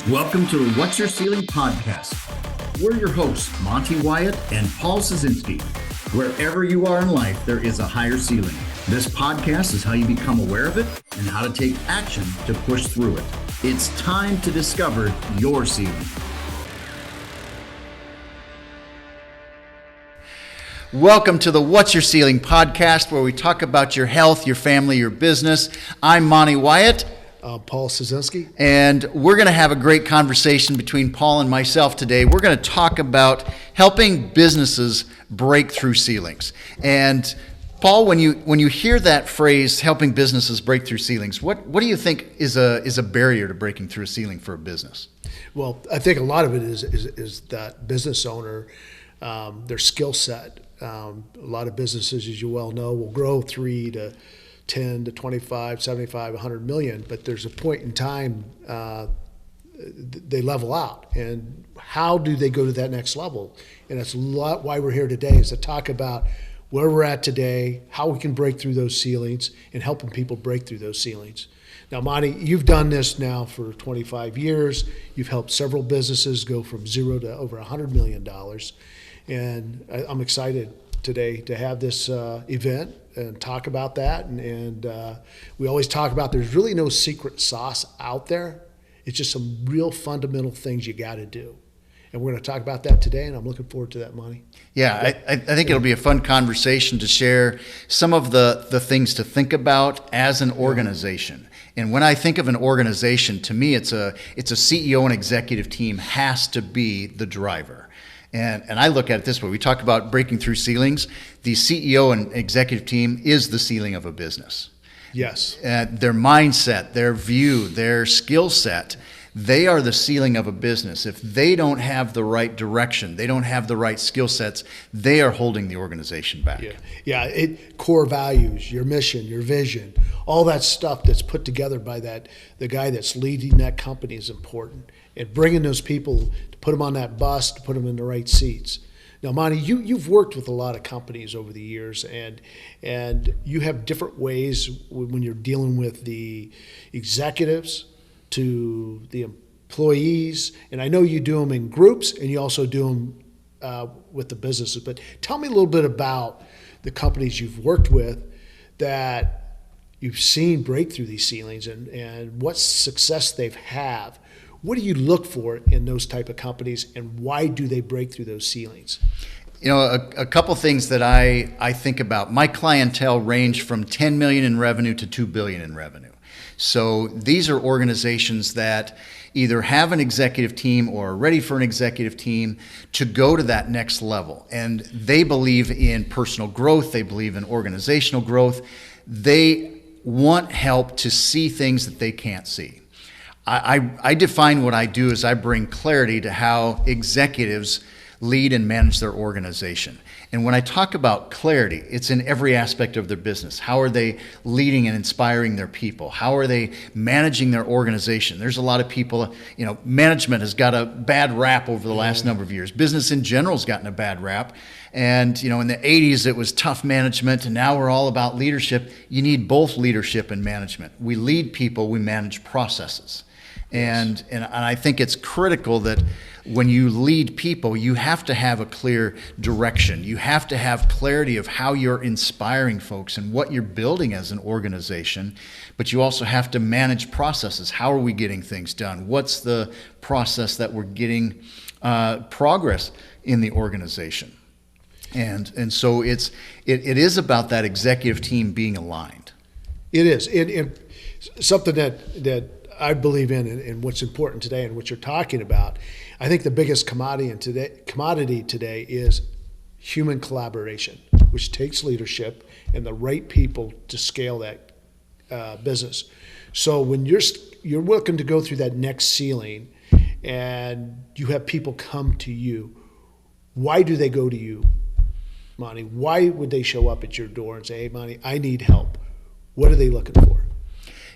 Welcome to the What's Your Ceiling podcast. We're your hosts, Monte, Wyatt, and Paul Scieszinski. Wherever you are in life, there is a higher ceiling. This podcast is how you become aware of it and how to take action to push through it. It's time to discover your ceiling. Welcome to the What's Your Ceiling podcast, where we talk about your health, your family, your business. I'm Monte Wyatt. Paul Scieszinski. And we're going to have a great conversation between Paul and myself today. We're going to talk about helping businesses break through ceilings. And Paul, when you hear that phrase, helping businesses break through ceilings, what do you think is a barrier to breaking through a ceiling for a business? Well, I think a lot of it is that business owner, their skill set. A lot of businesses, as you well know, will grow 3 to 10 to 25, 75, 100 million, but there's a point in time they level out. And how do they go to that next level? And that's a lot why we're here today, is to talk about where we're at today, how we can break through those ceilings, and helping people break through those ceilings. Now, Monte, you've done this now for 25 years. You've helped several businesses go from zero to over $100 million. And I'm excited today to have this event and talk about that. And we always talk about there's really no secret sauce out there. It's just some real fundamental things you got to do. And we're going to talk about that today, and I'm looking forward to that, Monte. Yeah, I think it'll be a fun conversation to share some of the things to think about as an organization. And when I think of an organization, to me, it's a CEO and executive team has to be the driver. And I look at it this way. We talk about breaking through ceilings. The CEO and executive team is the ceiling of a business. Yes. Their mindset, their view, their skill set, they are the ceiling of a business. If they don't have the right direction, they don't have the right skill sets, they are holding the organization back. Yeah. Core values, your mission, your vision, all that stuff that's put together by the guy that's leading that company is important. And bringing those people to put them on that bus, to put them in the right seats. Now, Monte, you've worked with a lot of companies over the years, and you have different ways when you're dealing with the executives to the employees. And I know you do them in groups, and you also do them with the businesses. But tell me a little bit about the companies you've worked with that you've seen break through these ceilings, and what success they've had. What do you look for in those type of companies, and why do they break through those ceilings? You know, a couple things that I think about. My clientele range from 10 million in revenue to 2 billion in revenue. So these are organizations that either have an executive team or are ready for an executive team to go to that next level. And they believe in personal growth. They believe in organizational growth. They want help to see things that they can't see. I define what I do as I bring clarity to how executives lead and manage their organization. And when I talk about clarity, it's in every aspect of their business. How are they leading and inspiring their people? How are they managing their organization? There's a lot of people, management has got a bad rap over the last number of years. Business in general has gotten a bad rap. And, in the 80s, it was tough management, and now we're all about leadership. You need both leadership and management. We lead people, we manage processes. And I think it's critical that when you lead people, you have to have a clear direction. You have to have clarity of how you're inspiring folks and what you're building as an organization. But you also have to manage processes. How are we getting things done? What's the process that we're getting progress in the organization? And so it is about that executive team being aligned. It is. And something that I believe in, and what's important today and what you're talking about, I think the biggest commodity today is human collaboration, which takes leadership and the right people to scale that business. So when you're looking to go through that next ceiling and you have people come to you, why do they go to you, Monte? Why would they show up at your door and say, hey, Monte, I need help? What are they looking for?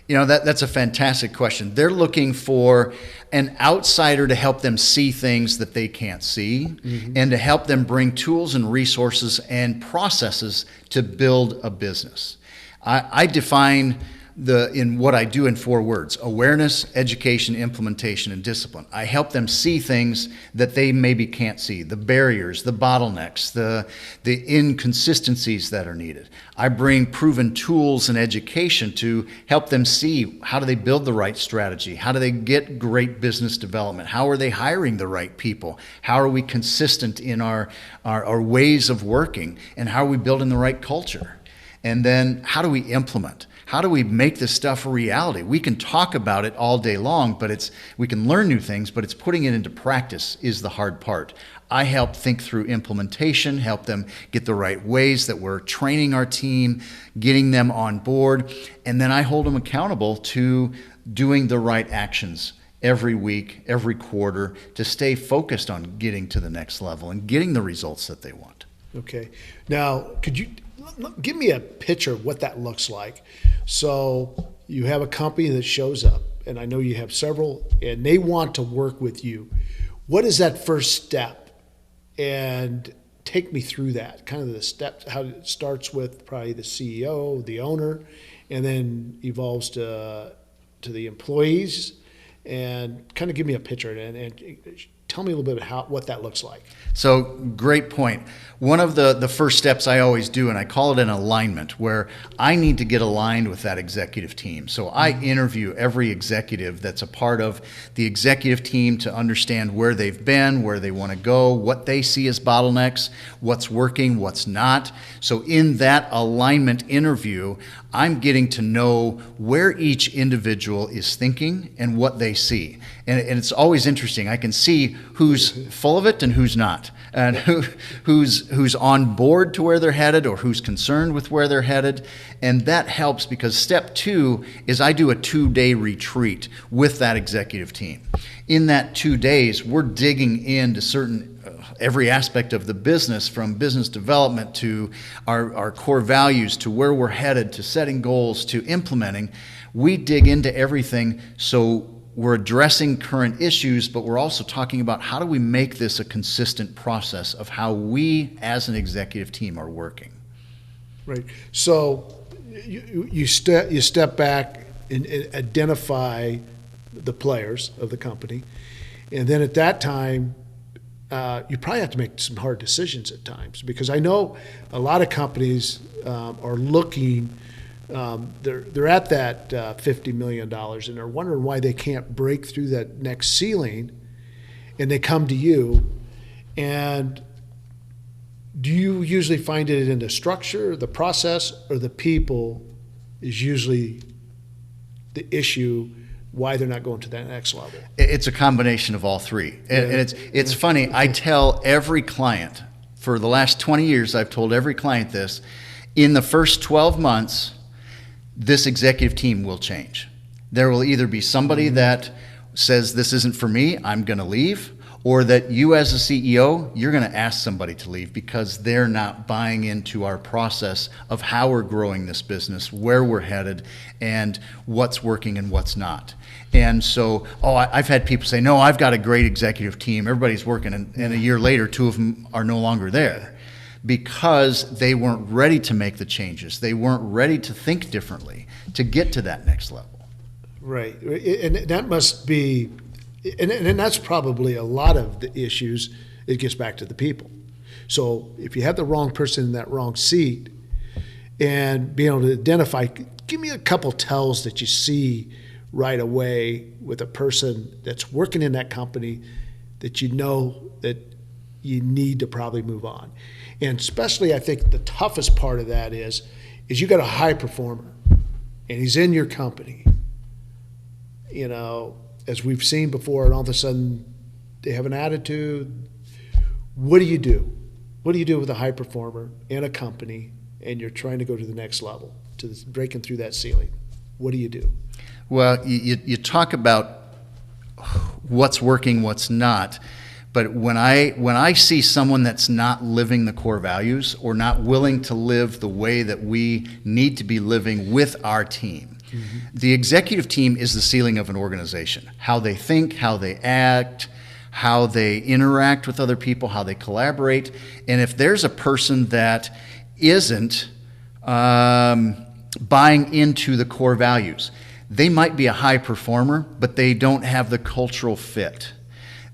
That's a fantastic question. They're looking for an outsider to help them see things that they can't see, and to help them bring tools and resources and processes to build a business. I define in what I do in 4 words: awareness, education, implementation, and discipline. I help them see things that they maybe can't see, the barriers, the bottlenecks, the inconsistencies that are needed. I bring proven tools and education to help them see, how do they build the right strategy? How do they get great business development? How are they hiring the right people? How are we consistent in our ways of working? And how are we building the right culture? And then how do we implement? How do we make this stuff a reality? We can talk about it all day long, but we can learn new things, but it's putting it into practice is the hard part. I help think through implementation, help them get the right ways that we're training our team, getting them on board, and then I hold them accountable to doing the right actions every week, every quarter, to stay focused on getting to the next level and getting the results that they want. Okay. Now, could you give me a picture of what that looks like? So you have a company that shows up, and I know you have several, and they want to work with you. What is that first step? And take me through that, kind of the steps, how it starts with probably the CEO, the owner, and then evolves to the employees, and kind of give me a picture and tell me a little bit about what that looks like. So, great point. One of the first steps I always do, and I call it an alignment, where I need to get aligned with that executive team. So I interview every executive that's a part of the executive team to understand where they've been, where they want to go, what they see as bottlenecks, what's working, what's not. So in that alignment interview, I'm getting to know where each individual is thinking and what they see. And it's always interesting. I can see who's full of it and who's not, and who's on board to where they're headed or who's concerned with where they're headed. And that helps, because step 2 is I do a 2-day retreat with that executive team. In that 2 days, we're digging into every aspect of the business, from business development to our core values, to where we're headed, to setting goals, to implementing. We dig into everything, so we're addressing current issues, but we're also talking about how do we make this a consistent process of how we as an executive team are working. Right. So you step back and identify the players of the company, and then at that time, you probably have to make some hard decisions at times, because I know a lot of companies are looking. They're at that $50 million, and they're wondering why they can't break through that next ceiling, and they come to you. And do you usually find it in the structure, the process, or the people is usually the issue why they're not going to that next level? It's a combination of all three. And it's funny, I tell every client, for the last 20 years, I've told every client this: in the first 12 months, this executive team will change. There will either be somebody that says, this isn't for me, I'm going to leave, or that you as a CEO, you're going to ask somebody to leave because they're not buying into our process of how we're growing this business, where we're headed, and what's working and what's not. And so, I've had people say, no, I've got a great executive team, everybody's working, and a year later, 2 of them are no longer there, because they weren't ready to make the changes. They weren't ready to think differently to get to that next level. Right. And that must be, and that's probably a lot of the issues. It gets back to the people. So if you have the wrong person in that wrong seat, and being able to identify, give me a couple tells that you see right away with a person that's working in that company that you know that you need to probably move on. And especially, I think the toughest part of that is you got a high performer, and he's in your company, you know, as we've seen before, and all of a sudden they have an attitude. What do you do? What do you do with a high performer in a company, and you're trying to go to the next level, to breaking through that ceiling? What do you do? Well, you talk about what's working, what's not. But when I see someone that's not living the core values, or not willing to live the way that we need to be living with our team, the executive team is the ceiling of an organization. How they think, how they act, how they interact with other people, how they collaborate. And if there's a person that isn't buying into the core values. They might be a high performer, but they don't have the cultural fit.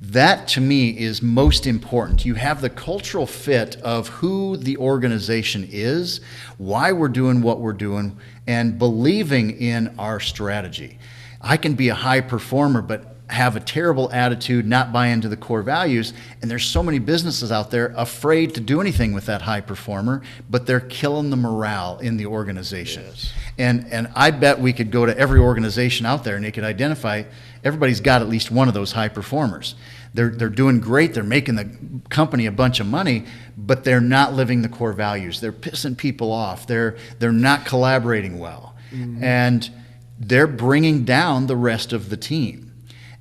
That, to me, is most important. You have the cultural fit of who the organization is, why we're doing what we're doing, and believing in our strategy. I can be a high performer, but have a terrible attitude, not buy into the core values, and there's so many businesses out there afraid to do anything with that high performer, but they're killing the morale in the organization. Yes. And I bet we could go to every organization out there and they could identify everybody's got at least one of those high performers. They're doing great, they're making the company a bunch of money, but they're not living the core values. They're pissing people off. They're not collaborating well. Mm-hmm. And they're bringing down the rest of the team.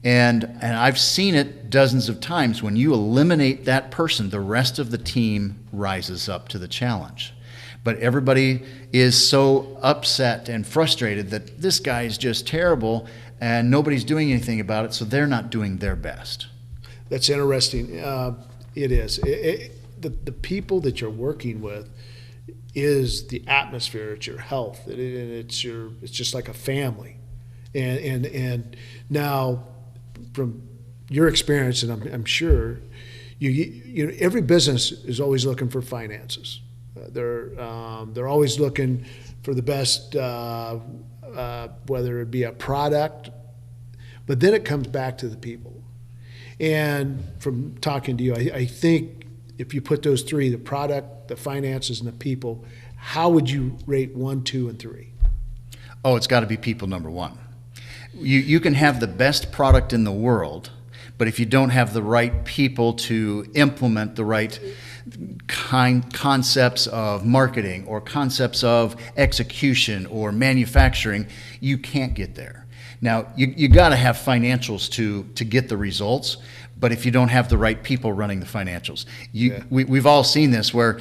And I've seen it dozens of times. When you eliminate that person, the rest of the team rises up to the challenge. But everybody is so upset and frustrated that this guy is just terrible and nobody's doing anything about it, so they're not doing their best. That's interesting. It is. The people that you're working with is the atmosphere. It's your health. It's just like a family. And now, from your experience, and I'm sure, you know, every business is always looking for finances. They're always looking for the best, whether it be a product, but then it comes back to the people. And from talking to you, I think if you put those three, the product, the finances, and the people, how would you rate 1, 2, and 3? Oh, it's got to be people number one. You can have the best product in the world, but if you don't have the right people to implement the right concepts of marketing or concepts of execution or manufacturing, you can't get there. Now, you got to have financials to get the results, but if you don't have the right people running the financials, we've all seen this where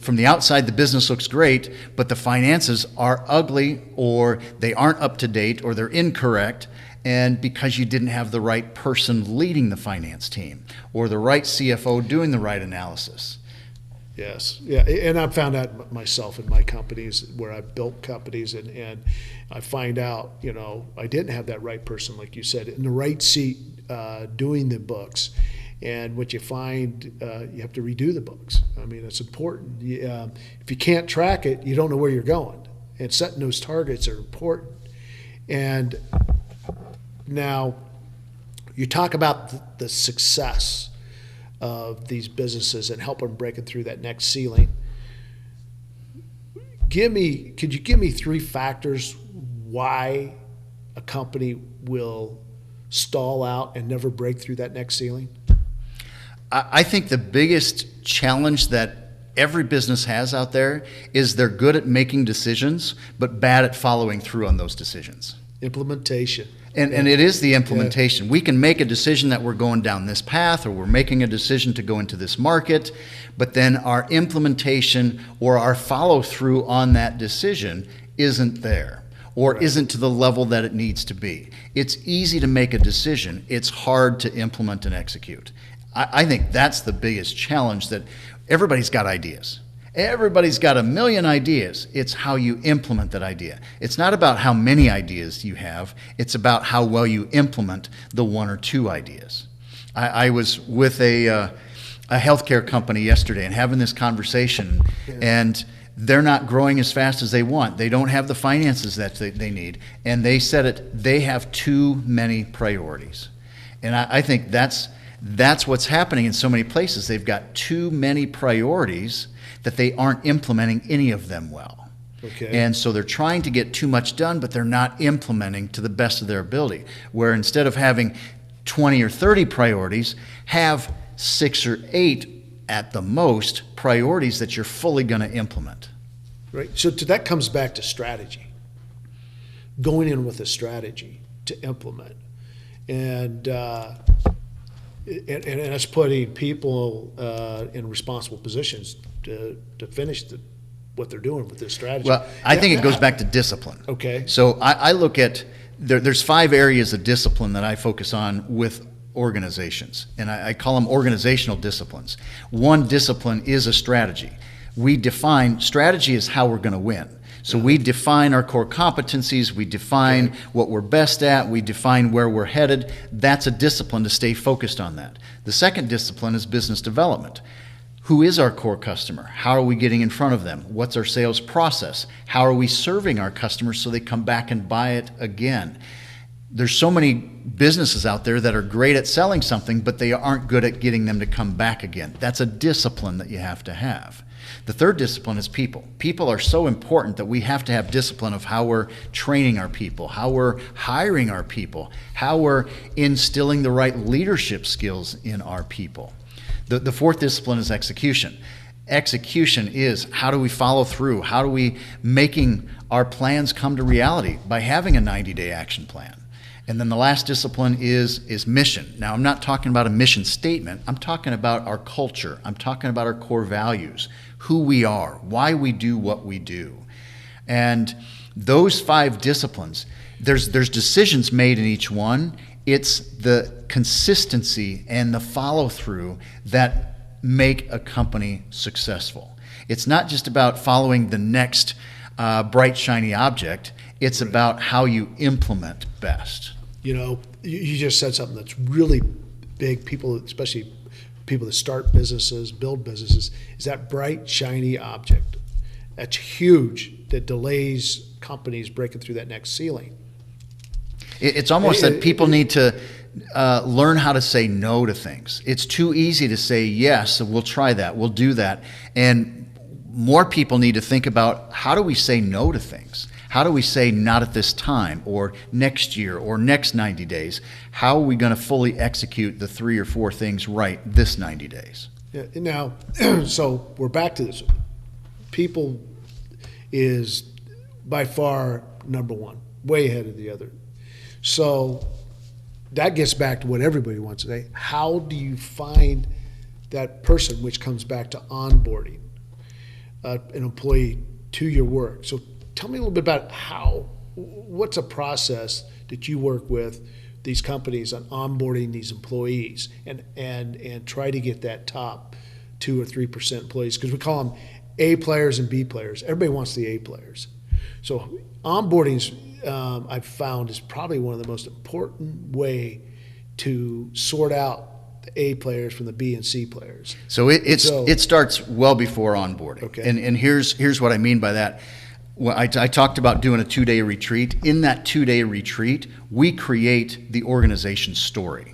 from the outside the business looks great, but the finances are ugly or they aren't up to date or they're incorrect, and because you didn't have the right person leading the finance team or the right CFO doing the right analysis. Yes, yeah, and I've found out myself in my companies where I've built companies, and I find out, you know, I didn't have that right person, like you said, in the right seat doing the books. And what you find, you have to redo the books. I mean, it's important. If you can't track it, you don't know where you're going. And setting those targets are important. And now, you talk about the success of these businesses and help them break it through that next ceiling. Could you give me 3 factors why a company will stall out and never break through that next ceiling? I think the biggest challenge that every business has out there is they're good at making decisions, but bad at following through on those decisions. Implementation. And it is the implementation. Yeah. We can make a decision that we're going down this path or we're making a decision to go into this market, but then our implementation or our follow through on that decision isn't there or isn't to the level that it needs to be. It's easy to make a decision. It's hard to implement and execute. I think that's the biggest challenge, that everybody's got ideas. Everybody's got a million ideas. It's how you implement that idea. It's not about how many ideas you have. It's about how well you implement the 1 or 2 ideas. I was with a healthcare company yesterday and having this conversation, and they're not growing as fast as they want. They don't have the finances that they need. And they said they have too many priorities. And I think that's what's happening in so many places. They've got too many priorities that they aren't implementing any of them well. Okay. And so they're trying to get too much done, but they're not implementing to the best of their ability. Where instead of having 20 or 30 priorities, have 6 or 8 at the most priorities that you're fully going to implement. Right. So that comes back to strategy. Going in with a strategy to implement. And it's putting people in responsible positions to finish what they're doing with this strategy. Well, I think it goes back to discipline. Okay. So I look at, there's 5 areas of discipline that I focus on with organizations, and I call them organizational disciplines. One discipline is a strategy. We define strategy as how we're going to win. So we define our core competencies, we define what we're best at, we define where we're headed. That's a discipline to stay focused on that. The second discipline is business development. Who is our core customer? How are we getting in front of them? What's our sales process? How are we serving our customers so they come back and buy it again? There's so many businesses out there that are great at selling something, but they aren't good at getting them to come back again. That's a discipline that you have to have. The third discipline is people. People are so important that we have to have discipline of how we're training our people, how we're hiring our people, how we're instilling the right leadership skills in our people. The fourth discipline is execution. Execution is how do we follow through? How do we making our plans come to reality by having a 90-day action plan? And then the last discipline is mission. Now, I'm not talking about a mission statement. I'm talking about our culture. I'm talking about our core values, who we are, why we do what we do. And those 5 disciplines, there's decisions made in each one. It's the consistency and the follow-through that make a company successful. It's not just about following the next bright, shiny object. It's about how you implement best. You know, you just said something that's really big. People, especially people that start businesses, build businesses, is that bright, shiny object. That's huge. That delays companies breaking through that next ceiling. It's almost that people need to learn how to say no to things. It's too easy to say yes, so we'll try that, we'll do that. And more people need to think about how do we say no to things? How do we say not at this time or next year or next 90 days? How are we going to fully execute the 3 or 4 things right this 90 days? Yeah, now, so we're back to this. People is by far number one, way ahead of the other. So that gets back to what everybody wants today. How do you find that person, which comes back to onboarding an employee to your work? So tell me a little bit about what's a process that you work with these companies on onboarding these employees and try to get that top 2 or 3% employees, because we call them A players and B players. Everybody wants the A players. So onboarding's I've found is probably one of the most important way to sort out the A players from the B and C players. So it starts well before onboarding. Okay. And here's what I mean by that. Well, I talked about doing a 2-day retreat. In that 2-day retreat, we create the organization story.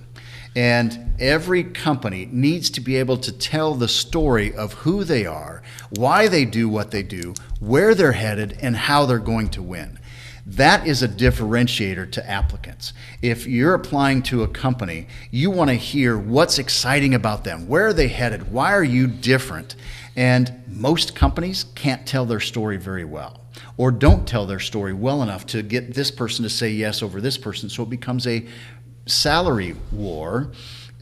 And every company needs to be able to tell the story of who they are, why they do what they do, where they're headed, and how they're going to win. That is a differentiator to applicants. If you're applying to a company, you want to hear what's exciting about them. Where are they headed? Why are you different? And most companies can't tell their story very well, or don't tell their story well enough to get this person to say yes over this person. So it becomes a salary war.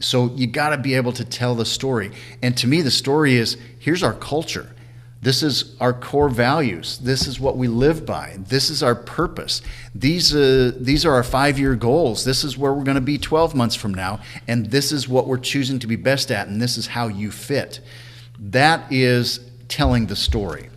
So you got to be able to tell the story. And to me, the story is, here's our culture. This is our core values. This is what we live by. This is our purpose. These are our 5-year goals. This is where we're going to be 12 months from now. And this is what we're choosing to be best at. And this is how you fit. That is telling the story.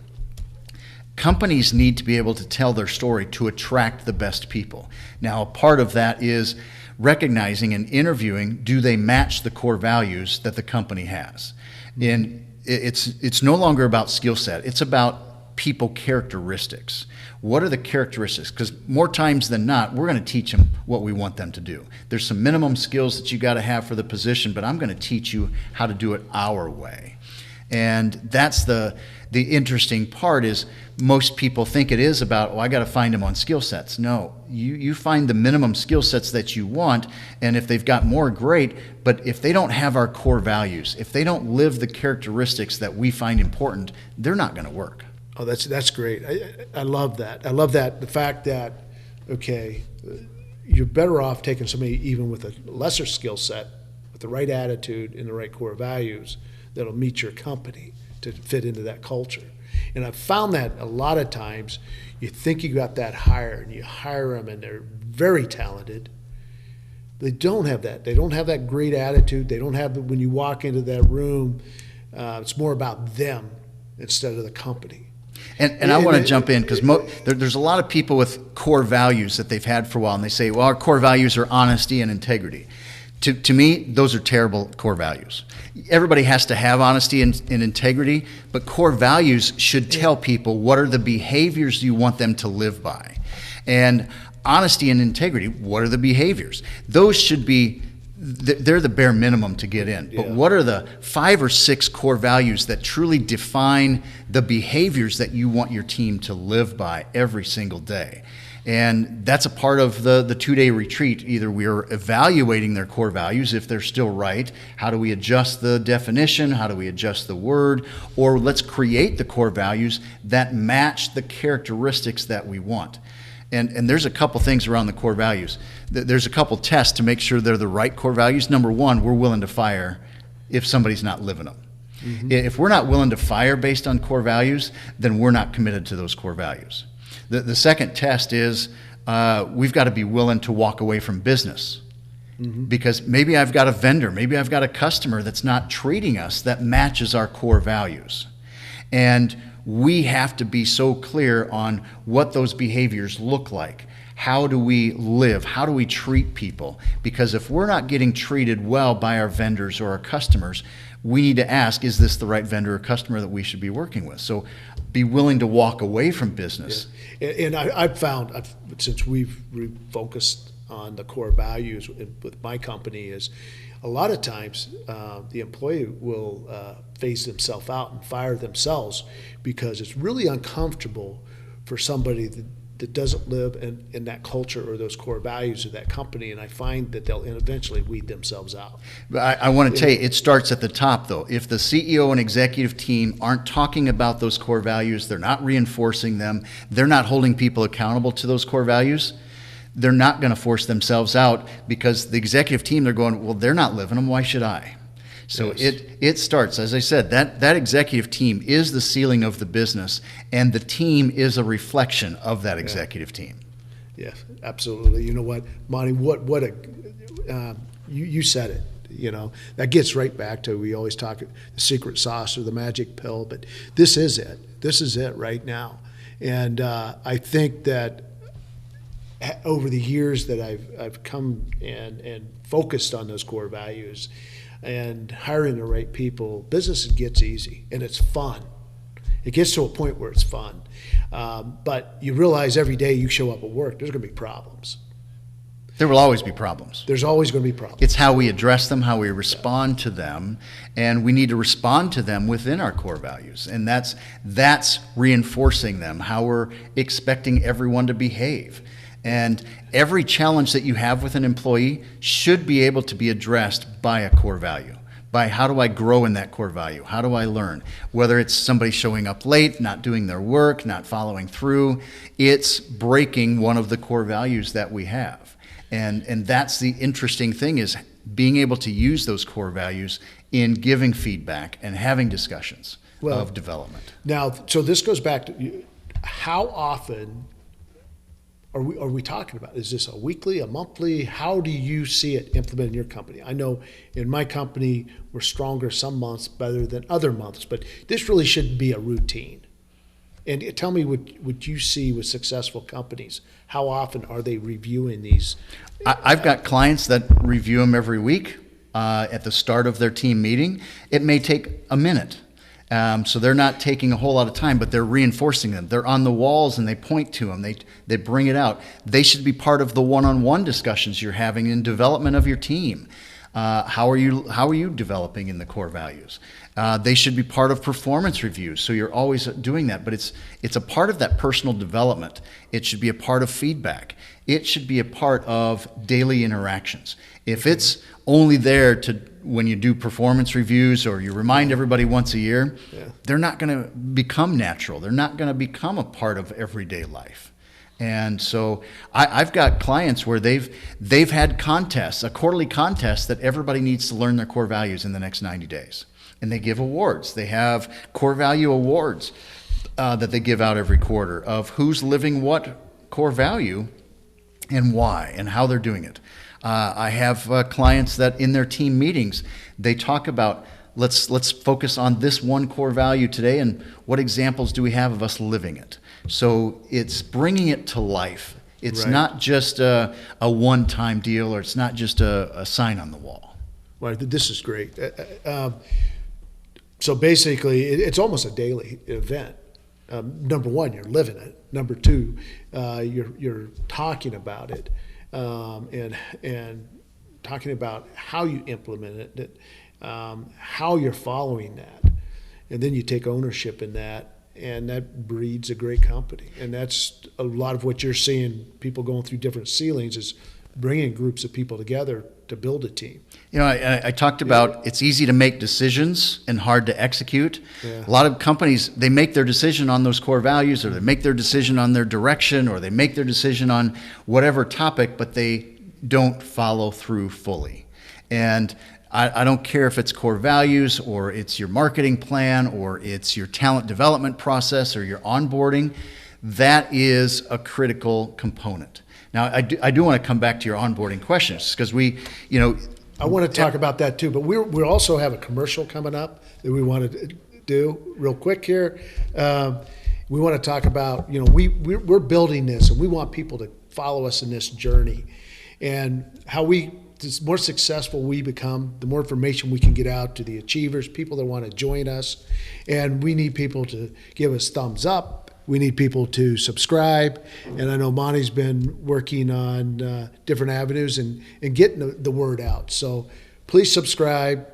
Companies need to be able to tell their story to attract the best people. Now, a part of that is recognizing and interviewing, do they match the core values that the company has? And it's no longer about skill set. It's about people characteristics. What are the characteristics? Because more times than not, we're going to teach them what we want them to do. There's some minimum skills that you got to have for the position, but I'm going to teach you how to do it our way. And that's the interesting part is most people think it is about, I got to find them on skill sets. No, you find the minimum skill sets that you want, and if they've got more, great. But if they don't have our core values, if they don't live the characteristics that we find important, they're not going to work. Oh, that's great. I love that. I love that. The fact that, okay, you're better off taking somebody even with a lesser skill set, with the right attitude and the right core values that'll meet your company to fit into that culture. And I've found that a lot of times you think you got that hire and you hire them and they're very talented. They don't have that. They don't have that great attitude. They don't have when you walk into that room, it's more about them instead of the company. And I want to jump in because there's a lot of people with core values that they've had for a while, and they say, well, our core values are honesty and integrity. To me, those are terrible core values. Everybody has to have honesty and integrity, but core values should tell people what are the behaviors you want them to live by. And honesty and integrity, what are the behaviors? Those should be, they're the bare minimum to get in. But what are the 5 or 6 core values that truly define the behaviors that you want your team to live by every single day? And that's a part of the 2-day retreat. Either we're evaluating their core values, if they're still right, how do we adjust the definition, how do we adjust the word, or let's create the core values that match the characteristics that we want. And there's a couple things around the core values. There's a couple tests to make sure they're the right core values. Number one, we're willing to fire if somebody's not living them. Mm-hmm. If we're not willing to fire based on core values, then we're not committed to those core values. The second test is we've got to be willing to walk away from business. Mm-hmm. Because maybe I've got a vendor, maybe I've got a customer that's not treating us that matches our core values. And we have to be so clear on what those behaviors look like. How do we live? How do we treat people? Because if we're not getting treated well by our vendors or our customers, we need to ask, is this the right vendor or customer that we should be working with? So be willing to walk away from business. Yeah. And I've found, since we've refocused on the core values with my company, is a lot of times the employee will phase themselves out and fire themselves because it's really uncomfortable for somebody that doesn't live in that culture or those core values of that company, and I find that they'll eventually weed themselves out. But I want to tell you, it starts at the top, though. If the CEO and executive team aren't talking about those core values, they're not reinforcing them, they're not holding people accountable to those core values, they're not going to force themselves out, because the executive team, they're going, well, they're not living them, why should I? So yes. It starts, as I said, that executive team is the ceiling of the business, and the team is a reflection of that executive team. Yes, absolutely. You know what, Monte, you said it. You know, that gets right back to, we always talk the secret sauce or the magic pill, but this is it. This is it right now. And I think that over the years that I've come and focused on those core values and hiring the right people, business gets easy and it's fun. It gets to a point where it's fun. But you realize every day you show up at work, there's going to be problems. There will always be problems. There's always going to be problems. It's how we address them, how we respond to them, and we need to respond to them within our core values. And that's reinforcing them, how we're expecting everyone to behave. And every challenge that you have with an employee should be able to be addressed by a core value. By how do I grow in that core value? How do I learn? Whether it's somebody showing up late, not doing their work, not following through, it's breaking one of the core values that we have. And that's the interesting thing, is being able to use those core values in giving feedback and having discussions of development. Now, so this goes back to how often are we talking about? Is this a weekly, a monthly? How do you see it implemented in your company? I know in my company, we're stronger some months better than other months, but this really should be a routine. And tell me what you see with successful companies. How often are they reviewing these? I've got clients that review them every week at the start of their team meeting. It may take a minute. So they're not taking a whole lot of time, but they're reinforcing them. They're on the walls and they point to them. They bring it out. They should be part of the one-on-one discussions you're having in development of your team. How are you developing in the core values? They should be part of performance reviews. So you're always doing that, but it's a part of that personal development. It should be a part of feedback. It should be a part of daily interactions. If it's only there to when you do performance reviews or you remind everybody once a year, they're not going to become natural. They're not going to become a part of everyday life. And so I've got clients where they've had contests, a quarterly contest that everybody needs to learn their core values in the next 90 days. And they give awards. They have core value awards that they give out every quarter of who's living what core value and why and how they're doing it. I have clients that in their team meetings, they talk about let's focus on this one core value today, and what examples do we have of us living it? So it's bringing it to life. It's not just a one-time deal, or it's not just a sign on the wall. Well, this is great. So basically, it's almost a daily event. Number one, you're living it. Number two, you're talking about it, and talking about how you implement it, how you're following that, and then you take ownership in that. And that breeds a great company. And that's a lot of what you're seeing, people going through different ceilings, is bringing groups of people together to build a team. You know, I talked about it's easy to make decisions and hard to execute. Yeah. A lot of companies, they make their decision on those core values, or they make their decision on their direction, or they make their decision on whatever topic, but they don't follow through fully. And I don't care if it's core values, or it's your marketing plan, or it's your talent development process, or your onboarding. That is a critical component. Now, I do want to come back to your onboarding questions, because I want to talk about that too, but we also have a commercial coming up that we want to do real quick here. We want to talk about, we're building this, and we want people to follow us in this journey, and how the more successful we become, the more information we can get out to the achievers, people that want to join us. And we need people to give us thumbs up. We need people to subscribe. And I know Monte's been working on different avenues and getting the word out. So please subscribe,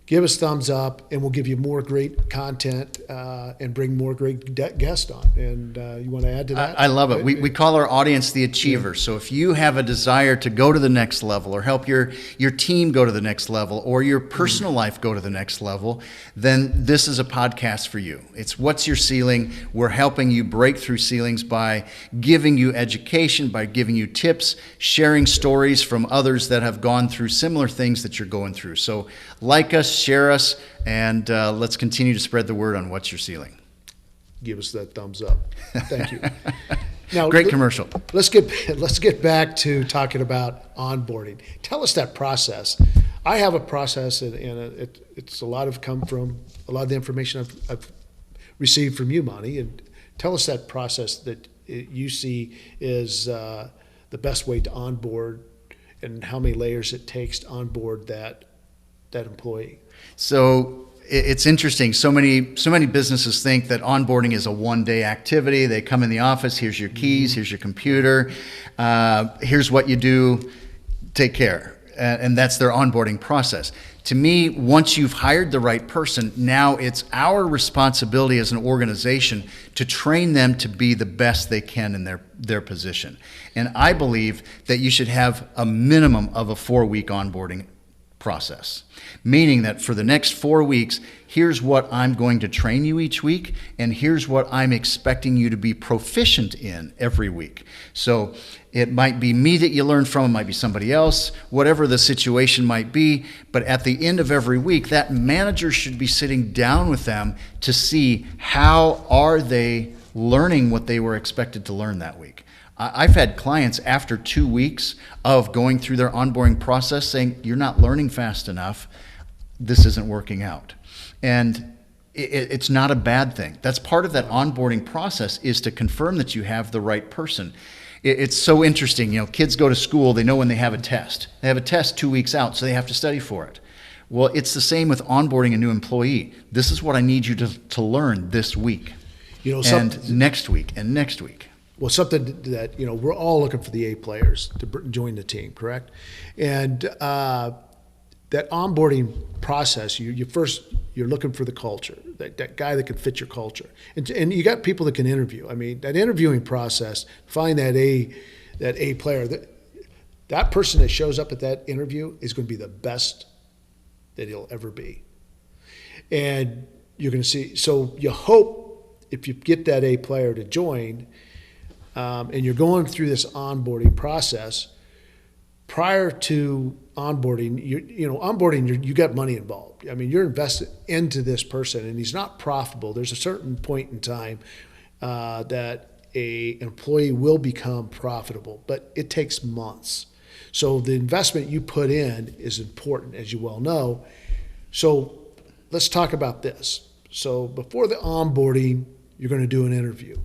give us thumbs up, and we'll give you more great content and bring more great guests on. And you want to add to that? I love it. We call our audience the achievers. So if you have a desire to go to the next level, or help your team go to the next level, or your personal life go to the next level, then this is a podcast for you. It's What's Your Ceiling? We're helping you break through ceilings by giving you education, by giving you tips, sharing stories from others that have gone through similar things that you're going through. So like us, share us, and let's continue to spread the word on What's Your Ceiling. Give us that thumbs up. Thank you. Now, great commercial. Let's get back to talking about onboarding. Tell us that process. I have a process, and it's a lot of the information I've received from you, Monte. And tell us that process that you see is the best way to onboard, and how many layers it takes to onboard that employee. So it's interesting. So many businesses think that onboarding is a one-day activity. They come in the office, here's your keys, here's your computer, here's what you do, take care. And that's their onboarding process. To me, once you've hired the right person, now it's our responsibility as an organization to train them to be the best they can in their position. And I believe that you should have a minimum of a 4-week onboarding process, meaning that for the next 4 weeks, here's what I'm going to train you each week, and here's what I'm expecting you to be proficient in every week. So it might be me that you learn from, it might be somebody else, whatever the situation might be, but at the end of every week, that manager should be sitting down with them to see how are they learning what they were expected to learn that week. I've had clients after 2 weeks of going through their onboarding process saying, you're not learning fast enough, this isn't working out. And it's not a bad thing. That's part of that onboarding process, is to confirm that you have the right person. It's so interesting, kids go to school, they know when they have a test. They have a test 2 weeks out, so they have to study for it. Well, it's the same with onboarding a new employee. This is what I need you to learn this week, and next week, and next week. Well, something that, we're all looking for the A players to join the team, correct? And that onboarding process, you're looking for the culture, that guy that can fit your culture. And you got people that can interview. I mean, that interviewing process, find that A player, that person that shows up at that interview is going to be the best that he'll ever be. And you're going to see, so you hope if you get that A player to join, and you're going through this onboarding process, prior to onboarding, you got money involved. I mean, you're invested into this person, and he's not profitable. There's a certain point in time that an employee will become profitable, but it takes months. So the investment you put in is important, as you well know. So let's talk about this. So before the onboarding, you're going to do an interview.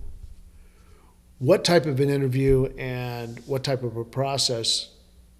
What type of an interview and what type of a process,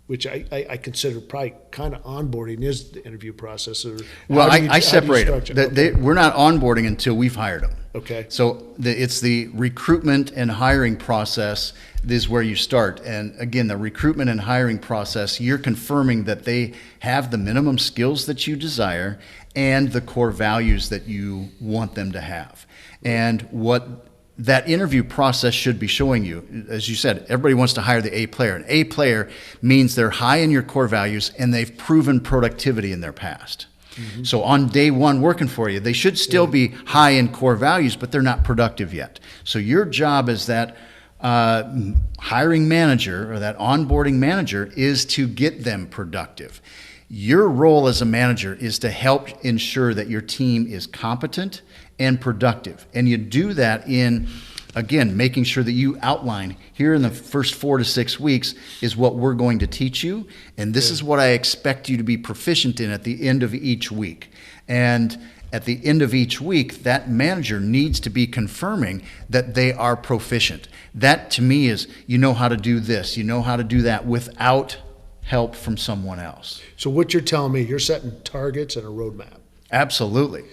which I consider probably kind of onboarding is the interview process? Or well, I separate them. We're not onboarding until we've hired them. Okay. So it's the recruitment and hiring process is where you start. And again, the recruitment and hiring process, you're confirming that they have the minimum skills that you desire and the core values that you want them to have. And what that interview process should be showing you, as you said, everybody wants to hire the A player. An A player means they're high in your core values and they've proven productivity in their past. Mm-hmm. So on day one working for you, they should still be high in core values, but they're not productive yet. So your job as that hiring manager or that onboarding manager is to get them productive. Your role as a manager is to help ensure that your team is competent and productive. And you do that in, again, making sure that you outline here in the first 4 to 6 weeks is what we're going to teach you. And this is what I expect you to be proficient in at the end of each week. And at the end of each week, that manager needs to be confirming that they are proficient. That to me is, you know how to do this, you know how to do that without help from someone else. So what you're telling me, you're setting targets and a roadmap. Absolutely.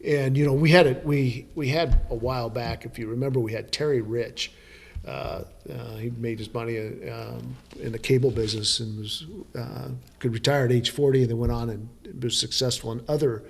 And you know, we had a while back, if you remember, we had Terry Rich. He made his money in the cable business and was could retire at age 40, and then went on and was successful in other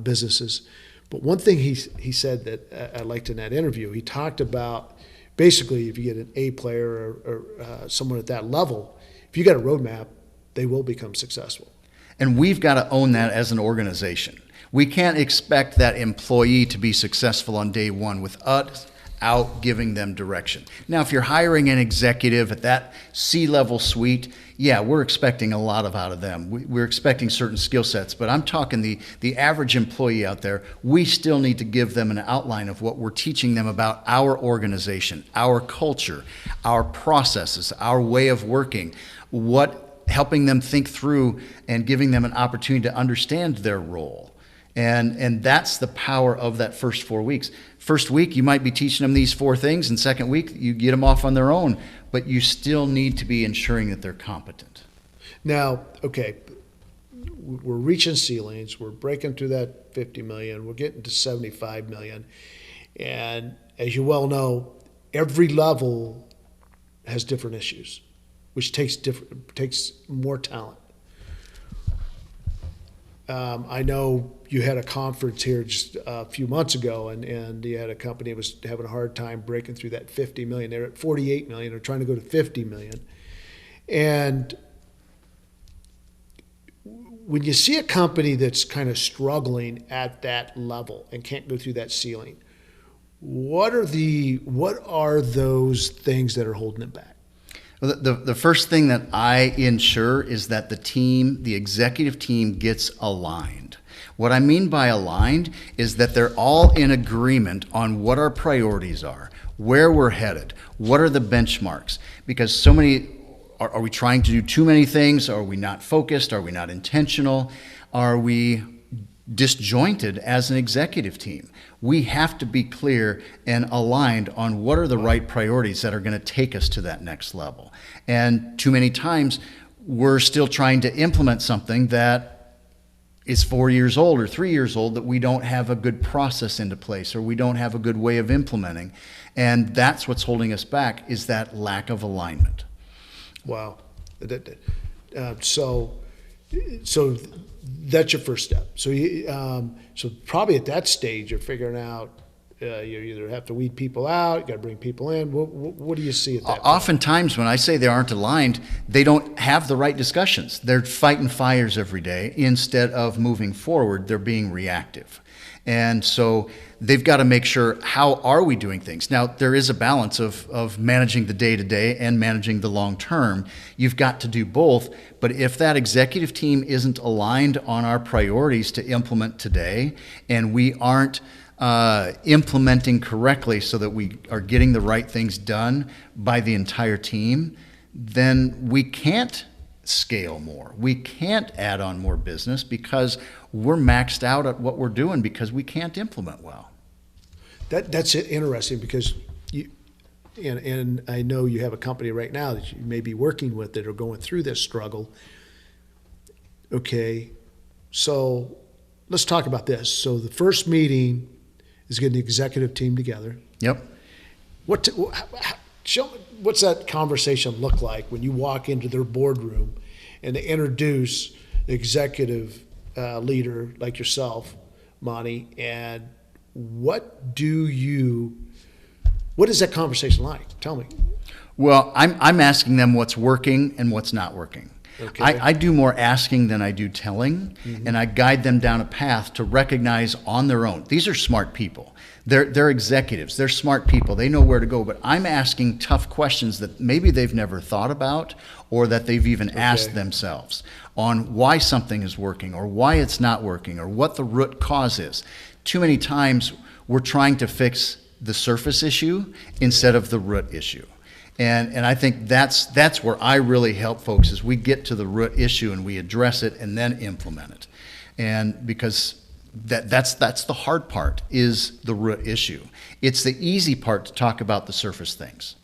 businesses. But one thing he said that I liked in that interview, he talked about basically if you get an A player or someone at that level, if you got a roadmap, they will become successful. And we've got to own that as an organization. We can't expect that employee to be successful on day one without giving them direction. Now, if you're hiring an executive at that C-level suite, yeah, we're expecting a lot out of them. We're expecting certain skill sets, but I'm talking the average employee out there, we still need to give them an outline of what we're teaching them about our organization, our culture, our processes, our way of working, helping them think through and giving them an opportunity to understand their role. And that's the power of that first 4 weeks. First week, you might be teaching them these 4 things, and second week, you get them off on their own, but you still need to be ensuring that they're competent. Now, okay, we're reaching ceilings, we're breaking through that 50 million, we're getting to 75 million, and as you well know, every level has different issues, which takes more talent. I know you had a conference here just a few months ago, and you had a company that was having a hard time breaking through that 50 million. They're at 48 million. They're trying to go to 50 million. And when you see a company that's kind of struggling at that level and can't go through that ceiling, what are those things that are holding it back? Well, the first thing that I ensure is that the executive team gets aligned. What I mean by aligned is that they're all in agreement on what our priorities are, where we're headed, what are the benchmarks. Because so many, are we trying to do too many things? Are we not focused? Are we not intentional? Are we disjointed as an executive team? We have to be clear and aligned on what are the right priorities that are going to take us to that next level. And too many times we're still trying to implement something that is 4 years old or 3 years old that we don't have a good process into place or we don't have a good way of implementing. And that's what's holding us back, is that lack of alignment. Wow. So that's your first step. So probably at that stage, you're figuring out you either have to weed people out, you got to bring people in. What do you see at that point? Oftentimes, when I say they aren't aligned, they don't have the right discussions. They're fighting fires every day. Instead of moving forward, they're being reactive. And so they've got to make sure, how are we doing things? Now, there is a balance of managing the day-to-day and managing the long-term. You've got to do both. But if that executive team isn't aligned on our priorities to implement today, and we aren't implementing correctly so that we are getting the right things done by the entire team, then we can't scale more. We can't add on more business because we're maxed out at what we're doing because we can't implement well. That's interesting because and I know you have a company right now that you may be working with that are going through this struggle. Okay, so let's talk about this. So the first meeting is getting the executive team together. Yep. What's that conversation look like when you walk into their boardroom and they introduce the executive leader like yourself, Monte, and what is that conversation like? Tell me. Well, I'm asking them what's working and what's not working. Okay. I do more asking than I do telling, and I guide them down a path to recognize on their own. These are smart people. They're executives. They're smart people. They know where to go, but I'm asking tough questions that maybe they've never thought about or that they've even asked themselves on why something is working or why it's not working or what the root cause is. Too many times we're trying to fix the surface issue instead of the root issue. And I think that's where I really help folks is we get to the root issue and we address it and then implement it. And because that's the hard part is the root issue. It's the easy part to talk about the surface things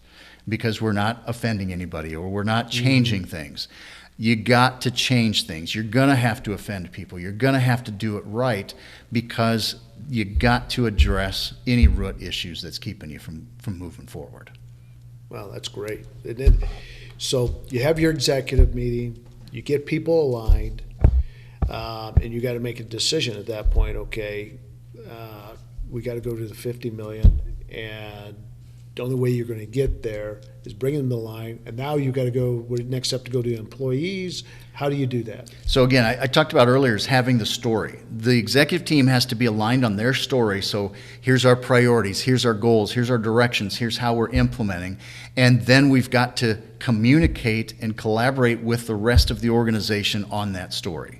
because we're not offending anybody or we're not changing things. You got to change things. You're going to have to offend people. You're going to have to do it right because you got to address any root issues that's keeping you from moving forward. Well, that's great. And then, so you have your executive meeting, you get people aligned, and you got to make a decision at that point. Okay, we got to go to the 50 million, and the only way you're going to get there is bringing them to the line. And now you got to go. Next step to go to employees. How do you do that? So again, I talked about earlier is having the story. The executive team has to be aligned on their story. So here's our priorities, here's our goals, here's our directions, here's how we're implementing. And then we've got to communicate and collaborate with the rest of the organization on that story.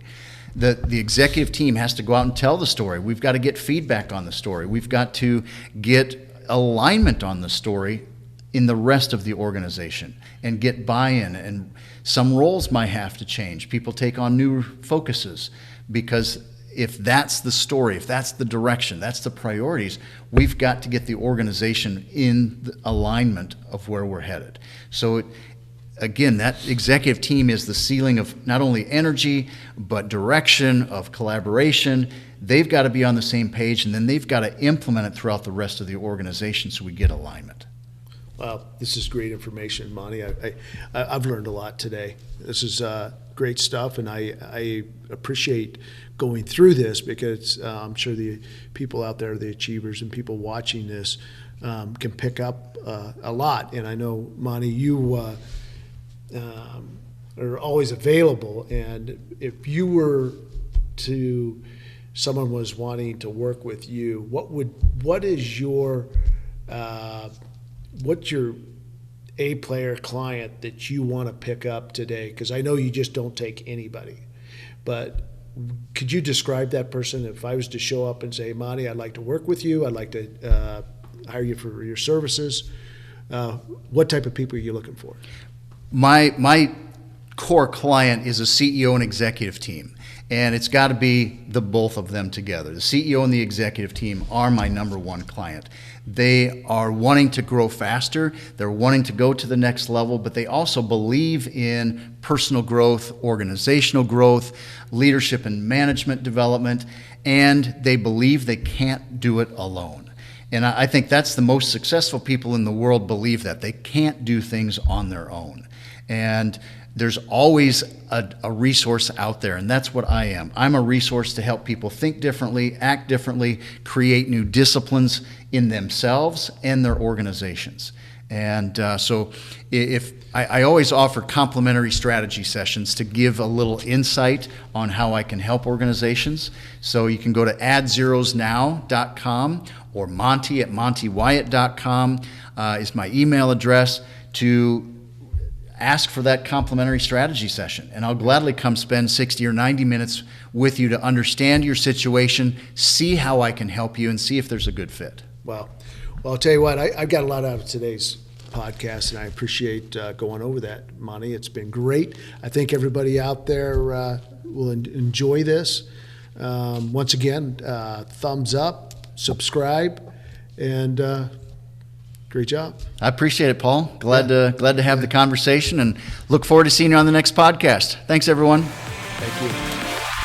The executive team has to go out and tell the story. We've got to get feedback on the story. We've got to get alignment on the story in the rest of the organization and get buy-in, and some roles might have to change. People take on new focuses because if that's the story, if that's the direction, that's the priorities, we've got to get the organization in the alignment of where we're headed. So again, that executive team is the ceiling of not only energy, but direction, of collaboration. They've got to be on the same page, and then they've got to implement it throughout the rest of the organization so we get alignment. Wow, this is great information, Monte. I've learned a lot today. This is great stuff, and I appreciate going through this because I'm sure the people out there, the achievers and people watching this can pick up a lot. And I know, Monte, you are always available, and if you were to, someone was wanting to work with you, what's your A-player client that you want to pick up today? Because I know you just don't take anybody. But could you describe that person? If I was to show up and say, Monte, I'd like to work with you, I'd like to hire you for your services, what type of people are you looking for? My core client is a CEO and executive team. And it's got to be the both of them together. The CEO and the executive team are my number one client. They are wanting to grow faster. They're wanting to go to the next level, but they also believe in personal growth, organizational growth, leadership and management development, and they believe they can't do it alone. And I think that's the most successful people in the world believe that. They can't do things on their own. And there's always a resource out there, and that's what I am. I'm a resource to help people think differently, act differently, create new disciplines in themselves and their organizations. And so if I always offer complimentary strategy sessions to give a little insight on how I can help organizations. So you can go to addzeroesnow.com or Monte@montewyatt.com is my email address to ask for that complimentary strategy session, and I'll gladly come spend 60 or 90 minutes with you to understand your situation, see how I can help you, and see if there's a good fit. Wow. Well, I'll tell you what, I got a lot out of today's podcast, and I appreciate going over that, Monte. It's been great. I think everybody out there will enjoy this. Once again, thumbs up, subscribe, and great job. I appreciate it, Paul. Glad to have the conversation, and look forward to seeing you on the next podcast. Thanks, everyone. Thank you.